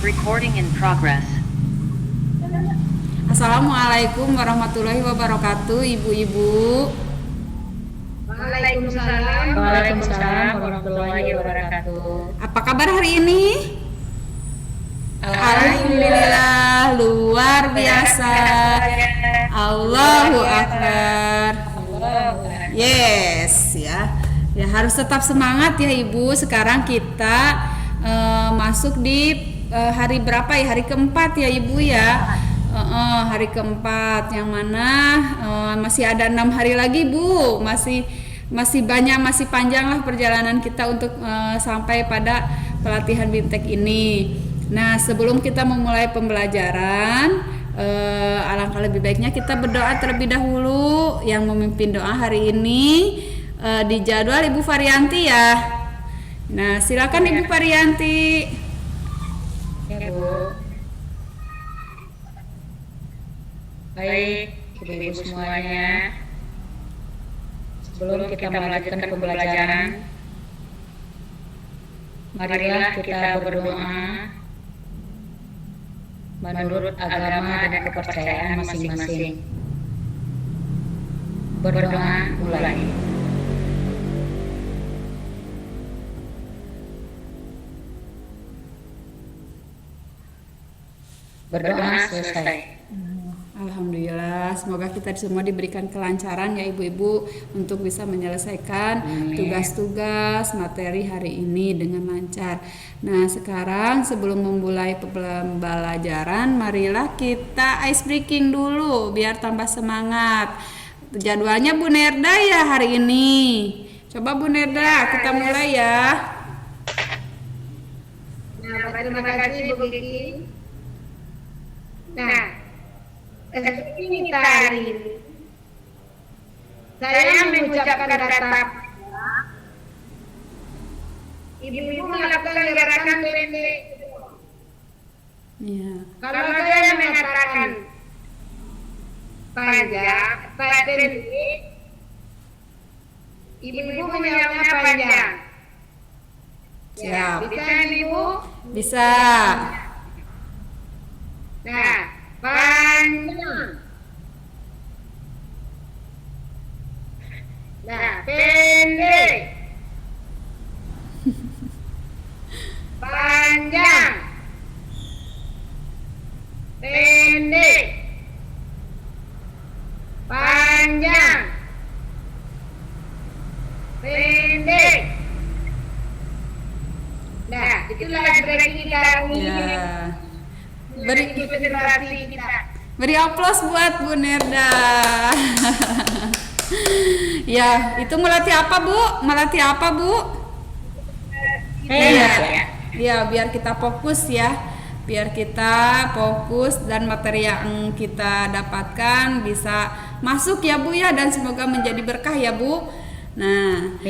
Recording in progress. Assalamualaikum warahmatullahi wabarakatuh, ibu-ibu. Waalaikumsalam. Waalaikumsalam warahmatullahi wabarakatuh. Apa kabar hari ini? Alhamdulillah, luar biasa. Allahu Akbar. Yes, ya. Ya harus tetap semangat ya ibu. Sekarang kita masuk di hari berapa ya? Hari keempat ya ibu ya. Hari keempat yang mana masih ada 6 hari lagi bu. Masih banyak, masih panjang lah perjalanan kita untuk sampai pada pelatihan BIMTEK ini. Nah, sebelum kita memulai pembelajaran, alangkah lebih baiknya kita berdoa terlebih dahulu. Yang memimpin doa hari ini di jadwal Ibu Varianti ya. Nah, silakan Ibu Varianti. Ya Bu. Baik, ibu-ibu semuanya. Sebelum kita melanjutkan pembelajaran, marilah kita berdoa menurut agama dan kepercayaan masing-masing. Berdoa mulai. Berdoa selesai. Alhamdulillah, semoga kita semua diberikan kelancaran ya ibu-ibu untuk bisa menyelesaikan tugas-tugas materi hari ini dengan lancar. Nah, sekarang sebelum memulai pembelajaran, marilah kita ice breaking dulu biar tambah semangat. Jadwalnya Bu Nerda ya hari ini. Coba Bu Nerda, kita mulai ya. Nah, terima kasih Bu Kiki. Nah, seperti hari ini saya mengucapkan kata ibu-ibu melakukan gerakan pendek. Iya. Kalau saya mengatakan panjang, pendek, ibu-ibu menjawabnya panjang. Siap. Bisa ibu? Bisa. Nah, panjang. Nah, pendek. Panjang. Pendek. Panjang. Pendek. Nah, itulah ekspresi kita hari ini. Ya. Beri Konsentrasi kita. Beri aplaus buat Bu Nerda. Ya, itu melatih apa Bu? Melatih apa Bu? Iya. Ya, biar kita fokus ya. Biar kita fokus dan materi yang kita dapatkan bisa masuk ya Bu ya, dan semoga menjadi berkah ya Bu. Nah,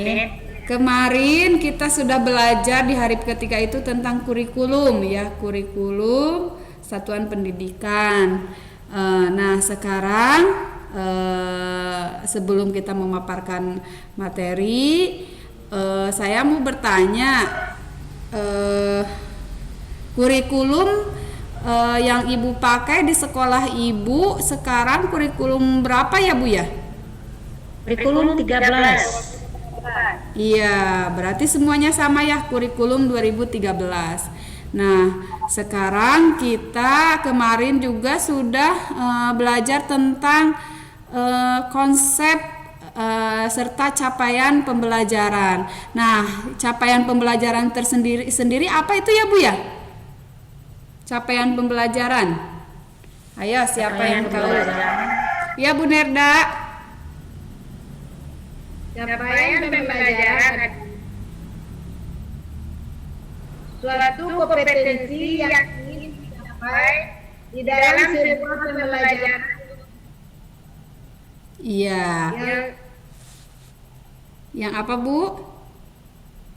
kemarin kita sudah belajar di hari ketiga itu tentang kurikulum ya, kurikulum satuan pendidikan. Nah, sekarang sebelum kita memaparkan materi, saya mau bertanya, kurikulum yang Ibu pakai di sekolah Ibu sekarang kurikulum berapa ya Bu ya? Kurikulum 13. Iya, berarti semuanya sama ya, kurikulum 2013. Nah, sekarang kita kemarin juga sudah belajar tentang konsep serta capaian pembelajaran. Nah, capaian pembelajaran tersendiri apa itu ya Bu ya? Capaian pembelajaran. Ayo, siapa yang tahu? Ya Bu Nerda. Capaian pembelajaran suatu kompetensi yang ingin dicapai di dalam sebuah pembelajaran Iya. Yang apa Bu?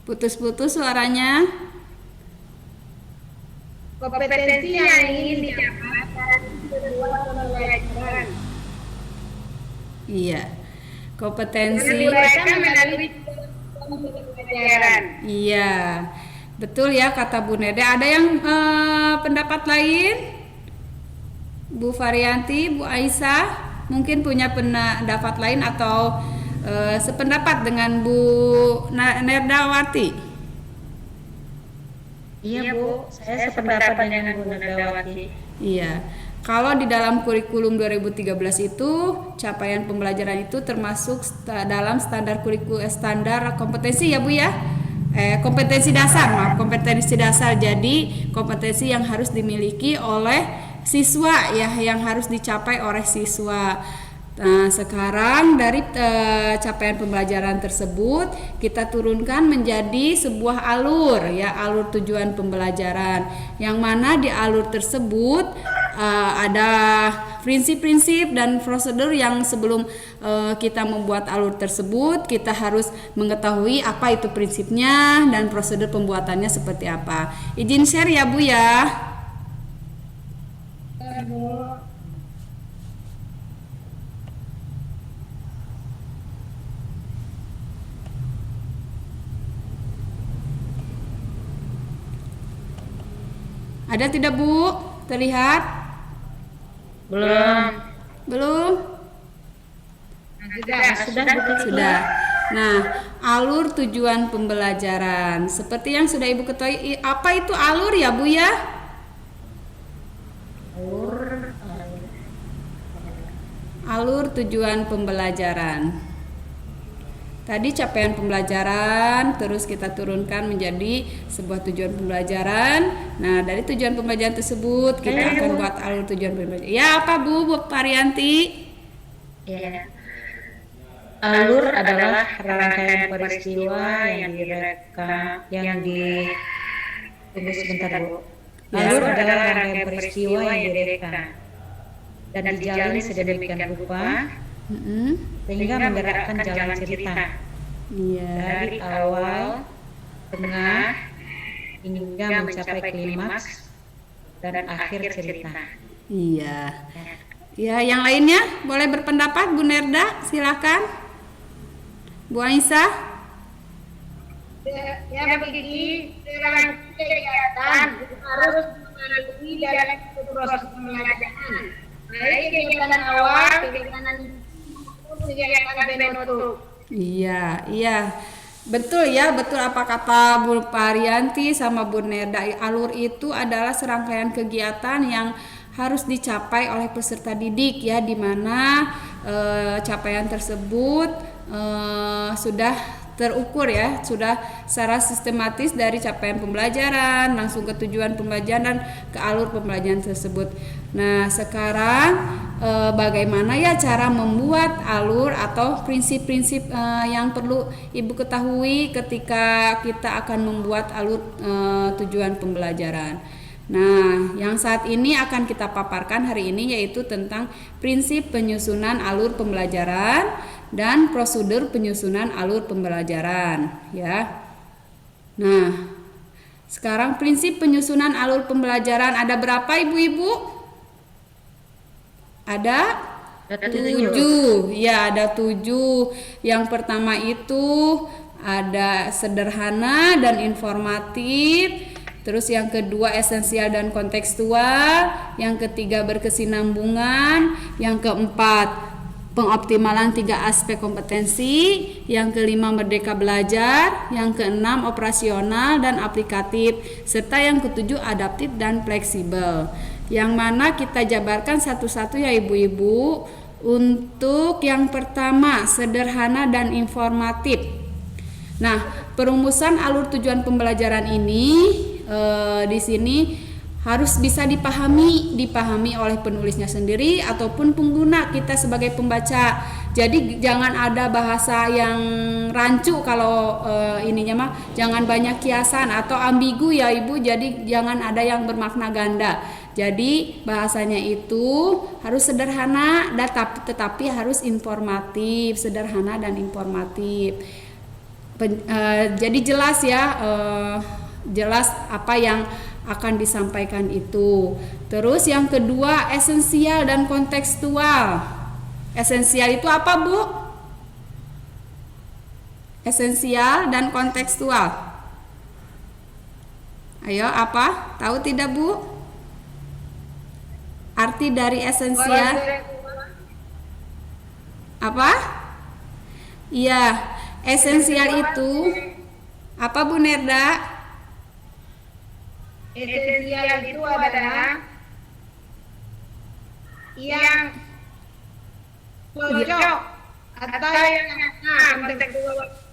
Putus-putus suaranya. kompetensi yang ingin dicapai dalam sebuah pembelajaran Iya. Kompetensi. yang diuraikan melalui pembelajaran. Iya. Betul ya kata Bu Nede. Ada yang pendapat lain? Bu Varianti, Bu Aisyah mungkin punya pendapat lain atau sependapat dengan Bu Nerdawati? Iya Bu, saya sependapat dengan Bu Nerdawati. Iya. Kalau di dalam kurikulum 2013 itu capaian pembelajaran itu termasuk dalam standar standar kompetensi ya Bu ya. Kompetensi dasar, maaf, kompetensi dasar. Jadi kompetensi yang harus dimiliki oleh siswa ya, yang harus dicapai oleh siswa. Nah, sekarang dari capaian pembelajaran tersebut kita turunkan menjadi sebuah alur ya, alur tujuan pembelajaran. Yang mana di alur tersebut ada prinsip-prinsip dan prosedur yang sebelum kita membuat alur tersebut kita harus mengetahui apa itu prinsipnya dan prosedur pembuatannya seperti apa. Izin share ya Bu ya. Ada tidak Bu? Terlihat? Belum. Belum? Sudah Bu. Sudah. Nah, alur tujuan pembelajaran. Seperti yang sudah Ibu ketahui, apa itu alur ya Bu ya? Alur tujuan pembelajaran. Tadi capaian pembelajaran, terus kita turunkan menjadi sebuah tujuan pembelajaran. Nah, dari tujuan pembelajaran tersebut kita akan buat alur tujuan pembelajaran. Ya, apa Bu Parianti? Ya. Alur adalah rangkaian peristiwa yang tunggu sebentar Bu. Alur adalah rangkaian peristiwa yang direka dan dijalin sedemikian rupa sehingga menggerakkan jalan cerita dari awal, tengah, hingga mencapai klimaks dan akhir cerita. Iya. Ya, yang lainnya boleh berpendapat Bu Nerda, silakan. Bu Aisyah. Ya begini, dalam kegiatan harus melalui dalam proses pembelajaran. Baik kegiatan awal, kegiatan penutup. Iya. Betul ya, betul apa kata Bu Parianti sama Bu Nerda. Alur itu adalah serangkaian kegiatan yang harus dicapai oleh peserta didik ya, di mana capaian tersebut sudah terukur ya, sudah secara sistematis dari capaian pembelajaran langsung ke tujuan pembelajaran dan ke alur pembelajaran tersebut. Nah, sekarang bagaimana ya cara membuat alur atau prinsip-prinsip yang perlu Ibu ketahui ketika kita akan membuat alur tujuan pembelajaran. Nah, yang saat ini akan kita paparkan hari ini yaitu tentang prinsip penyusunan alur pembelajaran dan prosedur penyusunan alur pembelajaran ya. Nah, sekarang prinsip penyusunan alur pembelajaran ada berapa Ibu-ibu? Ada 7. Ya, ada 7. Yang pertama itu ada sederhana dan informatif. Terus yang kedua esensial dan kontekstual, yang ketiga berkesinambungan, yang keempat pengoptimalan 3 aspek kompetensi, yang kelima merdeka belajar, yang keenam operasional dan aplikatif, serta yang ketujuh adaptif dan fleksibel. Yang mana kita jabarkan satu-satu ya Ibu-ibu. Untuk yang pertama sederhana dan informatif. Nah, perumusan alur tujuan pembelajaran ini di sini harus bisa dipahami oleh penulisnya sendiri ataupun pengguna kita sebagai pembaca. Jadi jangan ada bahasa yang rancu kalau ininya mah, jangan banyak kiasan atau ambigu ya Ibu. Jadi jangan ada yang bermakna ganda. Jadi bahasanya itu harus sederhana tetapi harus informatif, sederhana dan informatif. Jadi jelas ya, jelas apa yang akan disampaikan itu. Terus yang kedua esensial dan kontekstual. Esensial itu apa Bu? Esensial dan kontekstual. Ayo, apa? Tahu tidak, Bu? Arti dari esensial apa? Iya, esensial itu apa, Bu Nerda? Esensial itu adalah yang cocok atau yang kontekstual.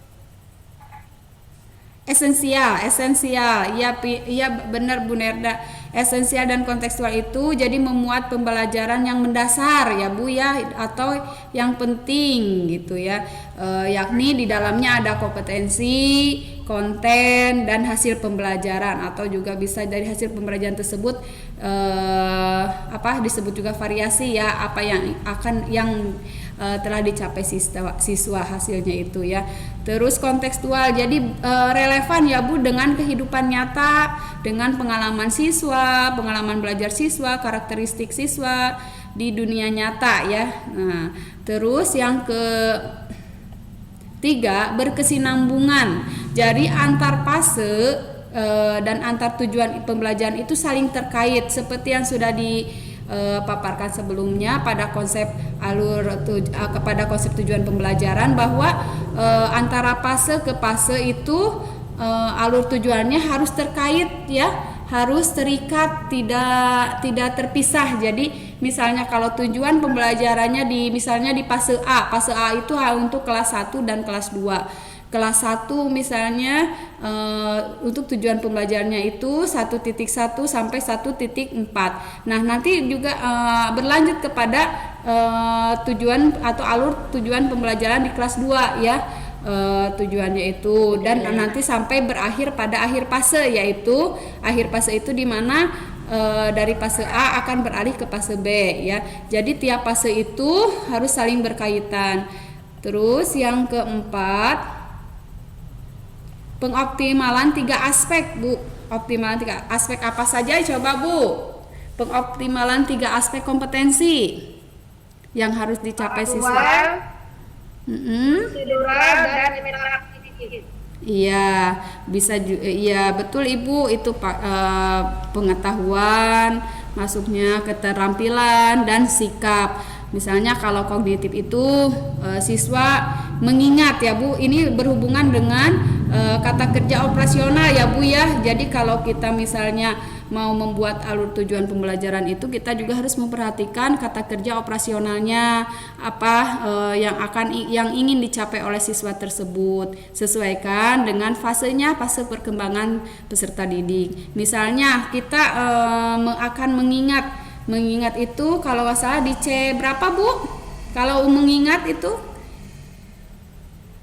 Esensial, iya benar Bu Nerda. Esensial dan kontekstual itu jadi memuat pembelajaran yang mendasar ya Bu ya, atau yang penting gitu ya, yakni di dalamnya ada kompetensi, konten dan hasil pembelajaran, atau juga bisa dari hasil pembelajaran tersebut disebut juga variasi ya, apa yang telah dicapai siswa hasilnya itu ya. Terus kontekstual jadi relevan ya Bu dengan kehidupan nyata, dengan pengalaman siswa, pengalaman belajar siswa, karakteristik siswa di dunia nyata ya. Nah, terus yang ketiga berkesinambungan. Jadi antar fase dan antar tujuan pembelajaran itu saling terkait seperti yang sudah dipaparkan sebelumnya pada konsep kepada konsep tujuan pembelajaran, bahwa antara fase ke fase itu alur tujuannya harus terkait ya, harus terikat, tidak terpisah. Jadi misalnya kalau tujuan pembelajarannya misalnya di fase A itu untuk kelas 1 dan kelas 2. Kelas 1 misalnya untuk tujuan pembelajarannya itu 1.1 sampai 1.4. Nah, nanti juga berlanjut kepada tujuan atau alur tujuan pembelajaran di kelas 2 ya. Tujuannya itu, dan nanti sampai berakhir pada akhir fase, yaitu akhir fase itu di mana dari fase A akan beralih ke fase B ya. Jadi tiap fase itu harus saling berkaitan. Terus yang keempat, pengoptimalan 3 aspek Bu. Optimalan 3 aspek apa saja coba Bu? Pengoptimalan 3 aspek kompetensi yang harus dicapai siswa. Prosedural dan interaktif. Iya, iya betul Ibu, itu pengetahuan, masuknya keterampilan dan sikap. Misalnya kalau kognitif itu siswa mengingat ya Bu, ini berhubungan dengan kata kerja operasional ya Bu ya. Jadi kalau kita misalnya mau membuat alur tujuan pembelajaran itu, kita juga harus memperhatikan kata kerja operasionalnya apa yang ingin dicapai oleh siswa tersebut, sesuaikan dengan fasenya, fase perkembangan peserta didik. Misalnya kita akan mengingat itu kalau nggak salah di C berapa Bu? Kalau mengingat itu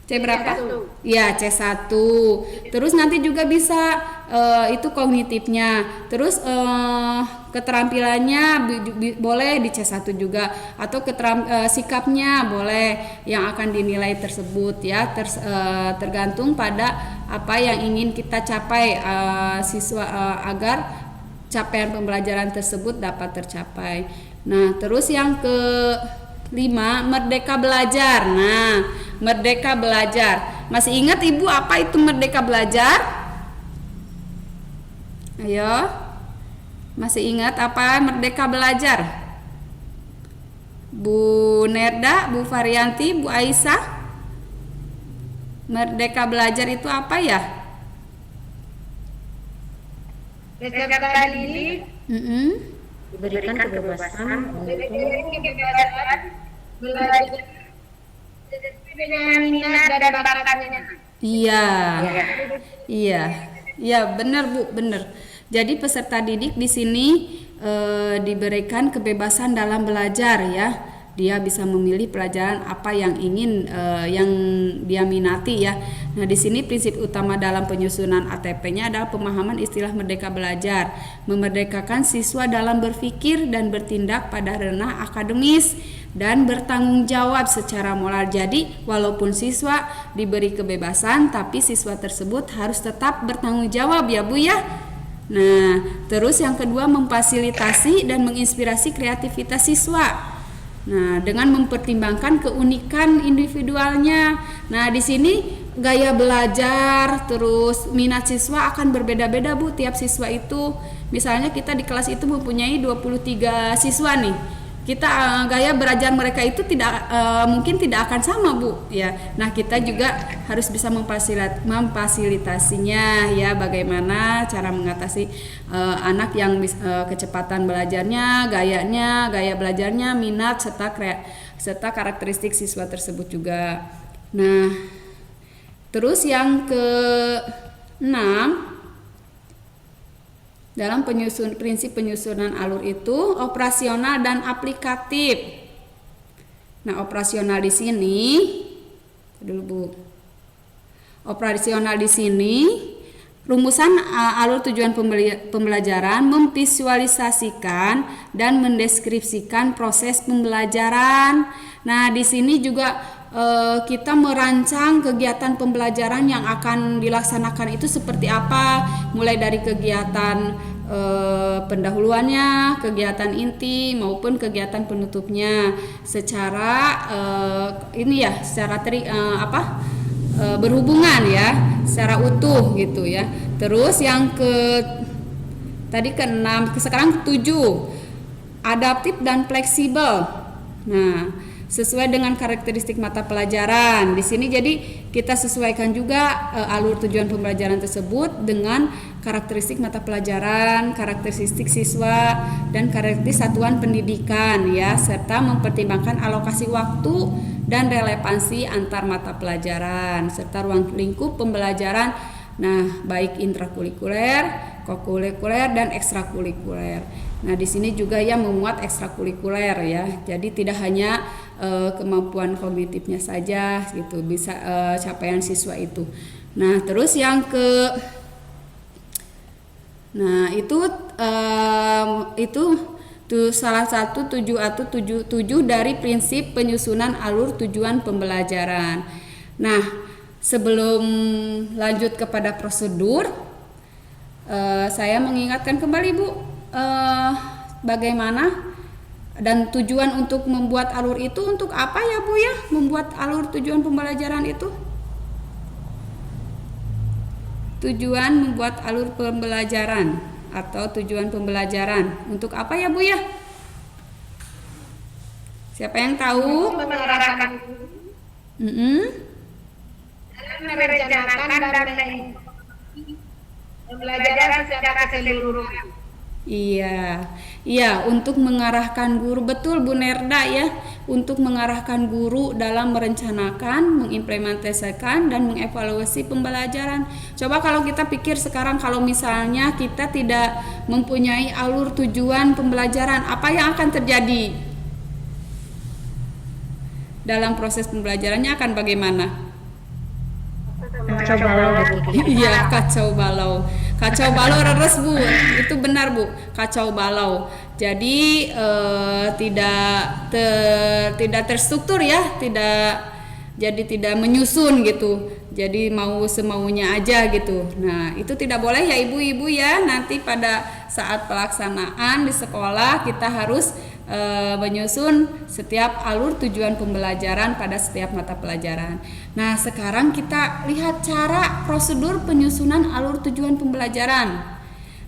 C berapa? Ya, C1. Terus nanti juga bisa itu kognitifnya. Terus keterampilannya boleh di C1 juga, atau sikapnya boleh yang akan dinilai tersebut ya, tergantung pada apa yang ingin kita capai siswa agar capaian pembelajaran tersebut dapat tercapai. Nah, terus yang kelima, merdeka belajar. Nah, merdeka belajar. Masih ingat Ibu apa itu merdeka belajar? Ayo. Masih ingat apa merdeka belajar? Bu Nerda, Bu Varianti, Bu Aisyah? Merdeka belajar itu apa ya? Peserta didik diberikan kebebasan untuk belajar dengan minat dan bakatnya. Iya, benar Bu, benar. Jadi peserta didik di sini diberikan kebebasan dalam belajar ya. Dia bisa memilih pelajaran apa yang ingin yang dia minati ya. Nah, di sini prinsip utama dalam penyusunan ATP-nya adalah pemahaman istilah merdeka belajar, memerdekakan siswa dalam berpikir dan bertindak pada ranah akademis dan bertanggung jawab secara moral. Jadi, walaupun siswa diberi kebebasan, tapi siswa tersebut harus tetap bertanggung jawab ya Bu ya. Nah, terus yang kedua, memfasilitasi dan menginspirasi kreativitas siswa. Nah, dengan mempertimbangkan keunikan individualnya. Nah, di sini gaya belajar, terus minat siswa akan berbeda-beda Bu, tiap siswa itu. Misalnya kita di kelas itu mempunyai 23 siswa nih. Kita gaya belajar mereka itu mungkin tidak akan sama Bu ya. Nah, kita juga harus bisa memfasilitasinya ya, bagaimana cara mengatasi anak yang kecepatan belajarnya, gaya belajarnya, minat serta karakteristik siswa tersebut juga. Nah, terus yang ke-6, dalam prinsip penyusunan alur itu operasional dan aplikatif. Nah, operasional di sini dulu Bu. Operasional di sini rumusan alur tujuan pembelajaran memvisualisasikan dan mendeskripsikan proses pembelajaran. Nah, di sini juga kita merancang kegiatan pembelajaran yang akan dilaksanakan itu seperti apa, mulai dari kegiatan pendahuluannya, kegiatan inti maupun kegiatan penutupnya secara berhubungan ya, secara utuh gitu ya. Terus yang ke-6, sekarang ke-7, adaptif dan fleksibel. Nah, sesuai dengan karakteristik mata pelajaran. Di sini jadi kita sesuaikan juga alur tujuan pembelajaran tersebut dengan karakteristik mata pelajaran, karakteristik siswa, dan karakteristik satuan pendidikan ya, serta mempertimbangkan alokasi waktu dan relevansi antar mata pelajaran serta ruang lingkup pembelajaran. Nah, baik intrakurikuler, kokurikuler, dan ekstrakurikuler. Nah, di sini juga yang memuat ekstrakurikuler ya. Jadi tidak hanya kemampuan kognitifnya saja gitu, bisa capaian siswa itu. Nah, terus yang itu salah satu tujuh dari prinsip penyusunan alur tujuan pembelajaran. Nah, sebelum lanjut kepada prosedur, saya mengingatkan kembali Bu, bagaimana dan tujuan untuk membuat alur itu untuk apa ya Bu ya? Membuat alur tujuan pembelajaran itu? Tujuan membuat alur pembelajaran atau tujuan pembelajaran untuk apa ya Bu ya? Siapa yang tahu? Mengarahkan merencanakan dan mengikuti pembelajaran secara keseluruhan. Iya, untuk mengarahkan guru, betul Bu Nerda ya, untuk mengarahkan guru dalam merencanakan, mengimplementasikan, dan mengevaluasi pembelajaran. Coba kalau kita pikir sekarang, kalau misalnya kita tidak mempunyai alur tujuan pembelajaran, apa yang akan terjadi? Dalam proses pembelajarannya akan bagaimana? Kacau balau gitu. Iya, kacau balau reres Bu, itu benar Bu, kacau balau. Jadi tidak terstruktur ya, tidak menyusun gitu. Jadi mau semaunya aja gitu. Nah, itu tidak boleh ya ibu-ibu ya. Nanti pada saat pelaksanaan di sekolah kita harus menyusun setiap alur tujuan pembelajaran pada setiap mata pelajaran. Nah, sekarang kita lihat cara prosedur penyusunan alur tujuan pembelajaran.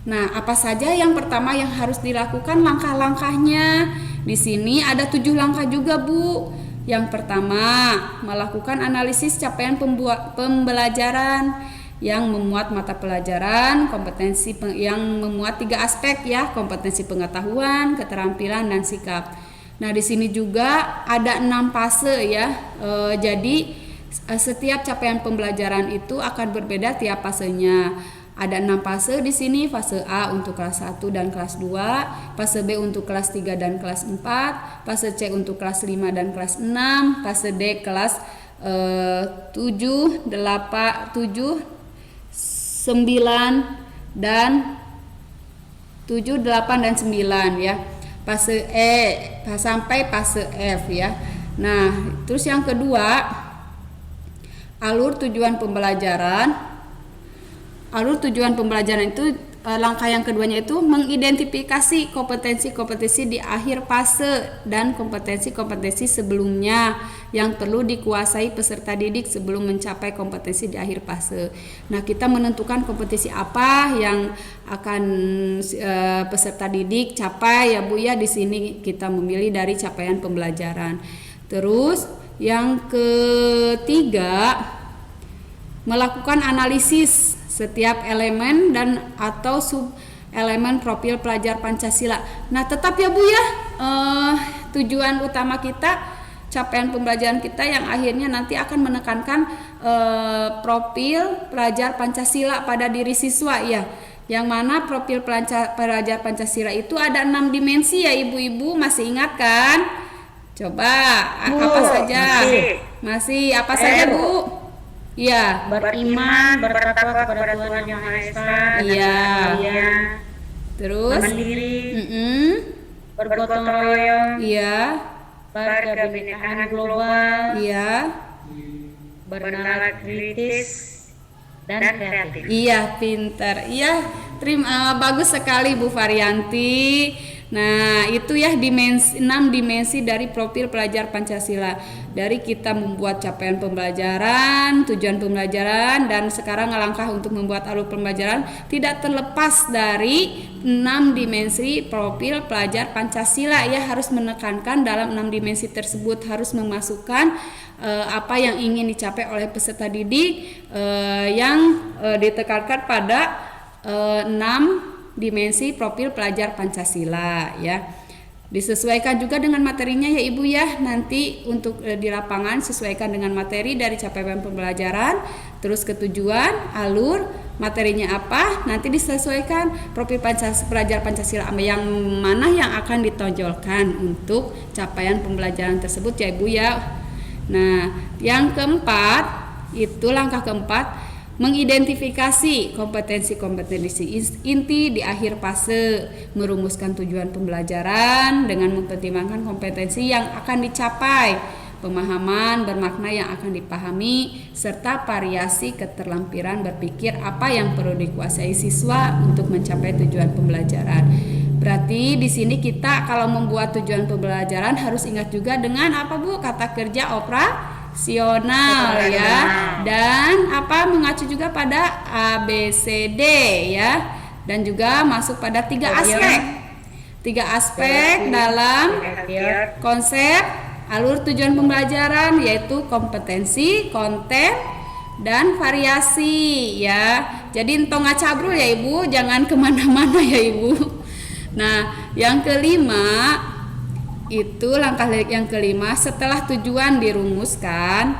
Nah, apa saja yang pertama yang harus dilakukan, langkah-langkahnya? Di sini ada 7 langkah juga Bu. Yang pertama, melakukan analisis capaian pembelajaran yang memuat mata pelajaran, kompetensi yang memuat 3 aspek ya, kompetensi pengetahuan, keterampilan, dan sikap. Nah, di sini juga ada 6 fase ya. Jadi setiap capaian pembelajaran itu akan berbeda tiap fasenya. Ada 6 fase di sini, fase A untuk kelas 1 dan kelas 2, fase B untuk kelas 3 dan kelas 4, fase C untuk kelas 5 dan kelas 6, fase D kelas 7, 9 dan 7, 8 dan 9 ya. Fase E sampai fase F ya. Nah, terus yang kedua, alur tujuan pembelajaran. Alur tujuan pembelajaran itu langkah yang keduanya itu mengidentifikasi kompetensi-kompetensi di akhir fase dan kompetensi-kompetensi sebelumnya yang perlu dikuasai peserta didik sebelum mencapai kompetensi di akhir fase. Nah, kita menentukan kompetensi apa yang akan peserta didik capai ya Bu ya. Di sini kita memilih dari capaian pembelajaran. Terus yang ketiga, melakukan analisis setiap elemen dan atau sub elemen profil pelajar Pancasila. Nah, tetap ya Bu ya, tujuan utama kita, capaian pembelajaran kita yang akhirnya nanti akan menekankan profil pelajar Pancasila pada diri siswa ya. Yang mana profil pelajar Pancasila itu ada 6 dimensi ya Ibu-ibu, masih ingat kan? Coba apa saja? Masih apa saja Bu? Iya. Beriman, bertakwa kepada Tuhan Yang Maha Esa. Iya. Terus? Mandiri. Bergotong royong. Iya. Berkebinekaan global. Iya. Bernalar kritis dan kreatif. Iya, pintar. Iya, bagus sekali Bu Varianti. Nah, itu ya 6 dimensi dari profil pelajar Pancasila. Dari kita membuat capaian pembelajaran, tujuan pembelajaran, dan sekarang langkah untuk membuat alur pembelajaran tidak terlepas dari 6 dimensi profil pelajar Pancasila ya. Harus menekankan dalam 6 dimensi tersebut, harus memasukkan apa yang ingin dicapai oleh peserta didik yang ditekankan pada 6 dimensi profil pelajar Pancasila ya. Disesuaikan juga dengan materinya ya Ibu ya. Nanti untuk di lapangan sesuaikan dengan materi dari capaian pembelajaran, terus ketujuan, alur, materinya apa, nanti disesuaikan profil pelajar Pancasila yang mana yang akan ditonjolkan untuk capaian pembelajaran tersebut ya Ibu ya. Nah, yang keempat, itu langkah keempat, mengidentifikasi kompetensi-kompetensi inti di akhir fase, merumuskan tujuan pembelajaran dengan mempertimbangkan kompetensi yang akan dicapai, pemahaman bermakna yang akan dipahami, serta variasi keterampilan berpikir apa yang perlu dikuasai siswa untuk mencapai tujuan pembelajaran. Berarti di sini kita kalau membuat tujuan pembelajaran harus ingat juga dengan apa Bu? Kata kerja operasional ya, dan apa mengacu juga pada ABCD ya, dan juga masuk pada 3 aspek dalam konsep alur tujuan pembelajaran, yaitu kompetensi, konten, dan variasi ya. Jadi entong ngacabrul ya Ibu, jangan kemana-mana ya Ibu. Nah, yang kelima, itu langkah yang kelima, setelah tujuan dirumuskan,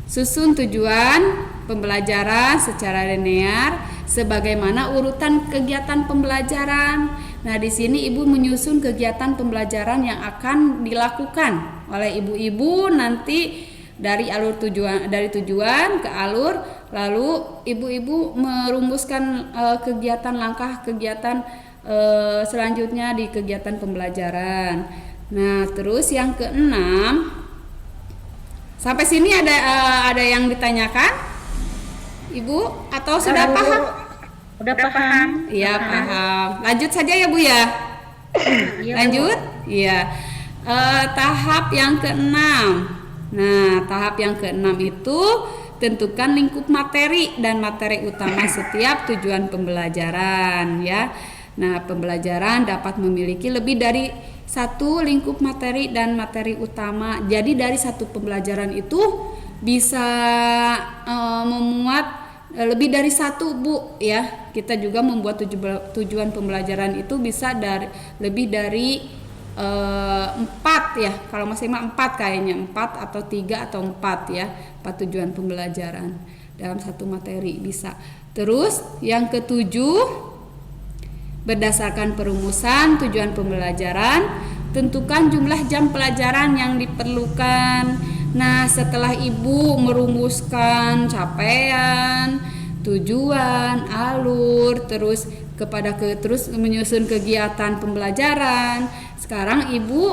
susun tujuan pembelajaran secara linear sebagaimana urutan kegiatan pembelajaran. Nah, di sini Ibu menyusun kegiatan pembelajaran yang akan dilakukan oleh ibu-ibu nanti dari tujuan ke alur, lalu ibu-ibu merumuskan langkah kegiatan selanjutnya di kegiatan pembelajaran. Nah, terus yang keenam, sampai sini ada yang ditanyakan, Ibu, atau sudah paham? Udah paham? Iya, paham. Lanjut saja ya Bu ya. Lanjut? Iya. Tahap yang keenam. Nah, tahap yang keenam itu tentukan lingkup materi dan materi utama setiap tujuan pembelajaran ya. Nah, pembelajaran dapat memiliki lebih dari satu lingkup materi dan materi utama. Jadi dari satu pembelajaran itu bisa memuat lebih dari satu Bu ya. Kita juga membuat tujuan pembelajaran itu bisa lebih dari 4 ya. Kalau maksimal 4 kayaknya, 4 atau 3 atau 4 ya. 4 tujuan pembelajaran dalam satu materi bisa. Terus yang ketujuh, berdasarkan perumusan tujuan pembelajaran, tentukan jumlah jam pelajaran yang diperlukan. Nah, setelah Ibu merumuskan capaian, tujuan, alur, terus menyusun kegiatan pembelajaran, sekarang Ibu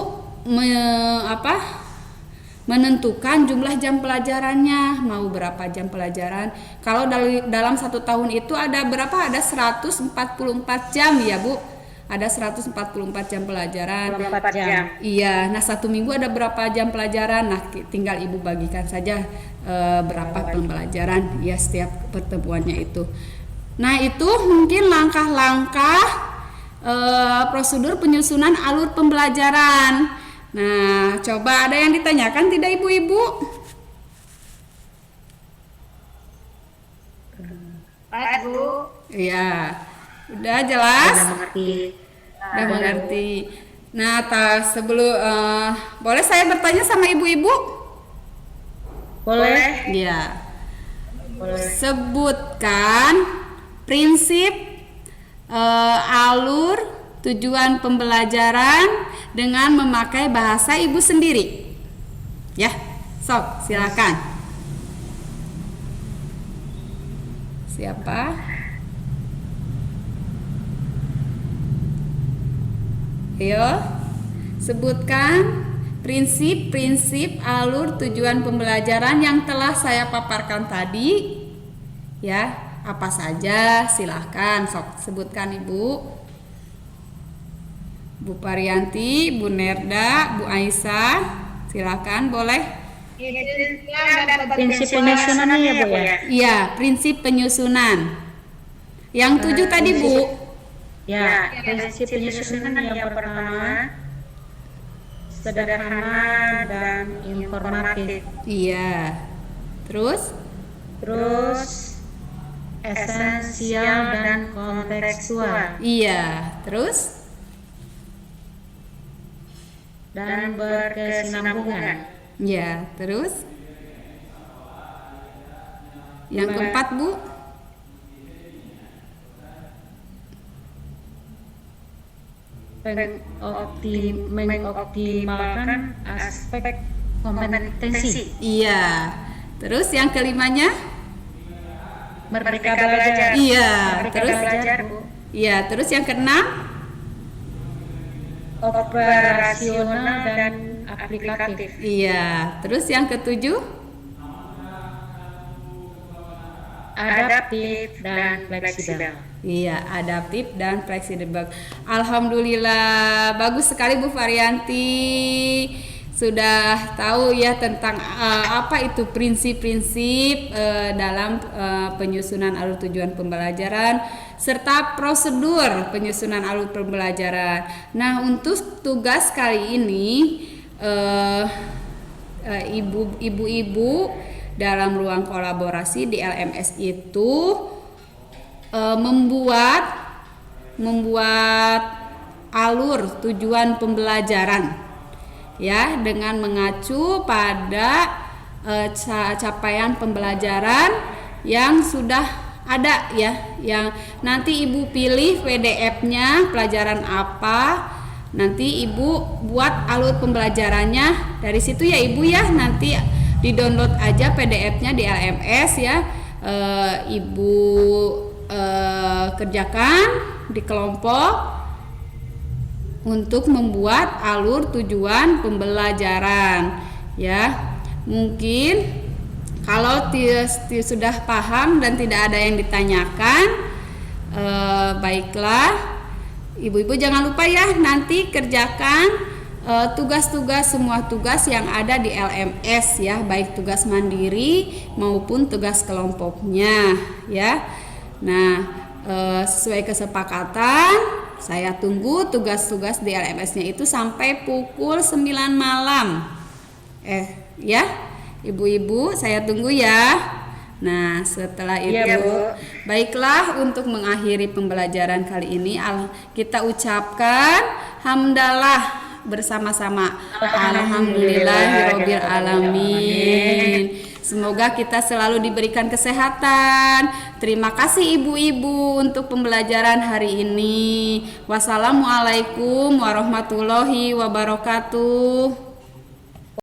menentukan jumlah jam pelajarannya, mau berapa jam pelajaran. Kalau dalam 1 tahun itu ada berapa? Ada 144 jam ya Bu. Ada 144 jam pelajaran. 4 jam. Iya, nah 1 minggu ada berapa jam pelajaran? Nah, tinggal Ibu bagikan saja berapa pembelajaran ya setiap pertemuannya itu. Nah, itu mungkin langkah-langkah prosedur penyusunan alur pembelajaran. Nah, coba ada yang ditanyakan tidak Ibu-ibu? Pas Bu. Iya, udah jelas? Udah mengerti. Udah mengerti. Nah, sebelum boleh saya bertanya sama ibu-ibu? Boleh? Iya. Boleh. Sebutkan prinsip, alur, tujuan pembelajaran dengan memakai bahasa ibu sendiri. Ya, sok silakan. Siapa? Ayo, sebutkan prinsip-prinsip, alur, tujuan pembelajaran yang telah saya paparkan tadi. Ya, apa saja? Silahkan, sok sebutkan Ibu. Bu Parianti, Bu Nerda, Bu Aisyah, silahkan boleh. Prinsip penyusunannya ya Bu ya? Iya, prinsip penyusunan. Yang 7 tadi Bu. Ya, prinsip penyusunan yang pertama sederhana dan informatif. Iya. Terus? Esensial dan kontekstual Iya. Terus? dan berkesinambungan. Iya. Terus? Yang keempat Bu? Mengoptimalkan aspek kompetensi. Iya. Terus yang kelimanya? Merdeka belajar. Iya. Merdeka Terus? belajar Bu. Iya. Terus yang keenam? Operasional dan aplikatif. Iya. Terus yang ketujuh? Adaptif dan fleksibel. Iya, adaptif dan fleksibel. Alhamdulillah, bagus sekali Bu Varianti. Sudah tahu ya tentang apa itu prinsip-prinsip dalam penyusunan alur tujuan pembelajaran serta prosedur penyusunan alur pembelajaran. Nah, untuk tugas kali ini ibu-ibu dalam ruang kolaborasi di LMS itu membuat alur tujuan pembelajaran ya dengan mengacu pada capaian pembelajaran yang sudah ada ya, yang nanti Ibu pilih PDF-nya pelajaran apa, nanti Ibu buat alur pembelajarannya dari situ ya Ibu ya, nanti di-download aja PDF-nya di LMS ya. Ibu kerjakan di kelompok untuk membuat alur tujuan pembelajaran ya. Mungkin kalau sudah paham dan tidak ada yang ditanyakan, baiklah ibu-ibu jangan lupa ya nanti kerjakan tugas-tugas, semua tugas yang ada di LMS ya, baik tugas mandiri maupun tugas kelompoknya ya. Nah, sesuai kesepakatan saya tunggu tugas-tugas di LMS-nya itu sampai pukul 9 malam. Ya, ibu-ibu saya tunggu ya. Nah, setelah itu Iya, Bu. baiklah, untuk mengakhiri pembelajaran kali ini kita ucapkan hamdalah bersama-sama. Alhamdulillahirabbil alamin. Semoga kita selalu diberikan kesehatan. Terima kasih ibu-ibu untuk pembelajaran hari ini. Wassalamualaikum warahmatullahi wabarakatuh.